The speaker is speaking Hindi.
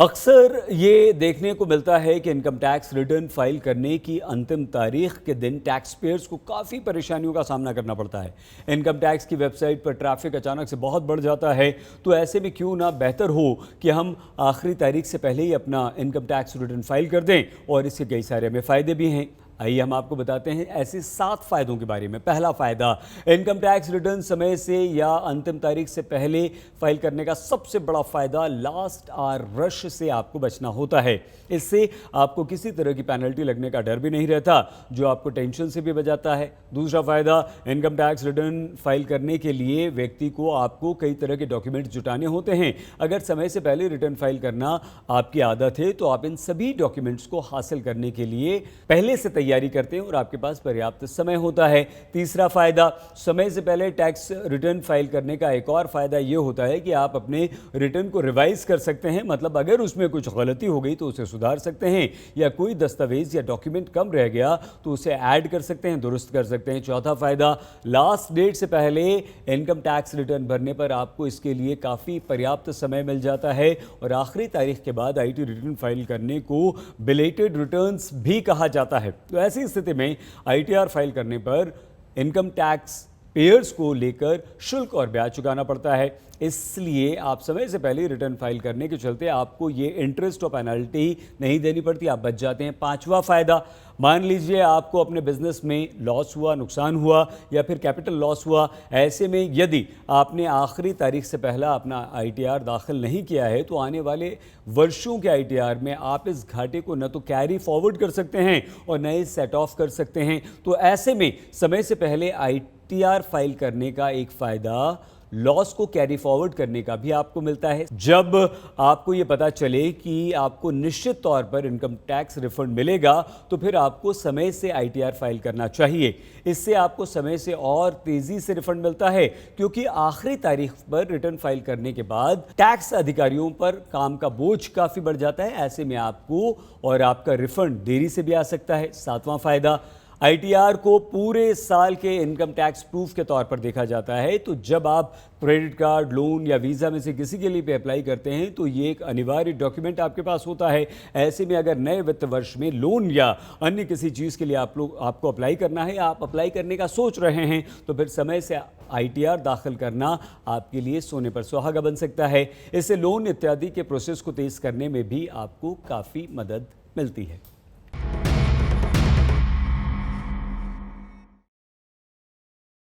अक्सर ये देखने को मिलता है कि इनकम टैक्स रिटर्न फाइल करने की अंतिम तारीख के दिन टैक्स पेयर्स को काफ़ी परेशानियों का सामना करना पड़ता है। इनकम टैक्स की वेबसाइट पर ट्रैफिक अचानक से बहुत बढ़ जाता है, तो ऐसे में क्यों ना बेहतर हो कि हम आखिरी तारीख से पहले ही अपना इनकम टैक्स रिटर्न फाइल कर दें, और इसके कई सारे हमें फ़ायदे भी हैं। आइए हम आपको बताते हैं ऐसे 7 फ़ायदों के बारे में। पहला फ़ायदा, इनकम टैक्स रिटर्न समय से या अंतिम तारीख से पहले फाइल करने का सबसे बड़ा फ़ायदा लास्ट आवर रश से आपको बचना होता है। इससे आपको किसी तरह की पेनल्टी लगने का डर भी नहीं रहता, जो आपको टेंशन से भी बचाता है। दूसरा फ़ायदा, इनकम टैक्स रिटर्न फाइल करने के लिए व्यक्ति को आपको कई तरह के डॉक्यूमेंट जुटाने होते हैं। अगर समय से पहले रिटर्न फाइल करना आपकी आदत है, तो आप इन सभी डॉक्यूमेंट्स को हासिल करने के लिए पहले से तैयारी करते हैं और आपके पास पर्याप्त समय होता है। तीसरा फायदा, समय से पहले टैक्स रिटर्न फाइल करने का एक और फायदा यह होता है कि आप अपने रिटर्न को रिवाइज कर सकते हैं। मतलब अगर उसमें कुछ गलती हो गई तो उसे सुधार सकते हैं, या कोई दस्तावेज या डॉक्यूमेंट कम रह गया तो उसे ऐड कर सकते हैं, दुरुस्त कर सकते हैं। चौथा फायदा, लास्ट डेट से पहले इनकम टैक्स रिटर्न भरने पर आपको इसके लिए काफ़ी पर्याप्त समय मिल जाता है, और आखिरी तारीख के बाद आईटी रिटर्न फाइल करने को बिलेटेड रिटर्न्स भी कहा जाता है। तो ऐसी स्थिति में आईटीआर फाइल करने पर इनकम टैक्स पेयर्स को लेकर शुल्क और ब्याज चुकाना पड़ता है। इसलिए आप समय से पहले रिटर्न फाइल करने के चलते आपको ये इंटरेस्ट और पेनल्टी नहीं देनी पड़ती, आप बच जाते हैं। पांचवा फायदा, मान लीजिए आपको अपने बिजनेस में लॉस हुआ, नुकसान हुआ, या फिर कैपिटल लॉस हुआ। ऐसे में यदि आपने आखिरी तारीख से पहला अपना आईटीआर दाखिल नहीं किया है, तो आने वाले वर्षों के आईटीआर में आप इस घाटे को न तो कैरी फॉरवर्ड कर सकते हैं और नए सेट ऑफ कर सकते हैं। तो ऐसे में समय से पहले आईटीआर फाइल करने का एक फ़ायदा लॉस को कैरी फॉरवर्ड करने का भी आपको मिलता है। जब आपको ये पता चले कि आपको निश्चित तौर पर इनकम टैक्स रिफंड मिलेगा, तो फिर आपको समय से आईटीआर फाइल करना चाहिए। इससे आपको समय से और तेज़ी से रिफंड मिलता है, क्योंकि आखिरी तारीख पर रिटर्न फाइल करने के बाद टैक्स अधिकारियों पर काम का बोझ काफ़ी बढ़ जाता है। ऐसे में आपको और आपका रिफंड देरी से भी आ सकता है। सातवां फायदा, आईटीआर को पूरे साल के इनकम टैक्स प्रूफ के तौर पर देखा जाता है। तो जब आप क्रेडिट कार्ड, लोन या वीज़ा में से किसी के लिए भी अप्लाई करते हैं, तो ये एक अनिवार्य डॉक्यूमेंट आपके पास होता है। ऐसे में अगर नए वित्त वर्ष में लोन या अन्य किसी चीज़ के लिए आपको अप्लाई करना है, आप अप्लाई करने का सोच रहे हैं, तो फिर समय से आईटीआर दाखिल करना आपके लिए सोने पर सुहागा बन सकता है। इससे लोन इत्यादि के प्रोसेस को तेज़ करने में भी आपको काफ़ी मदद मिलती है।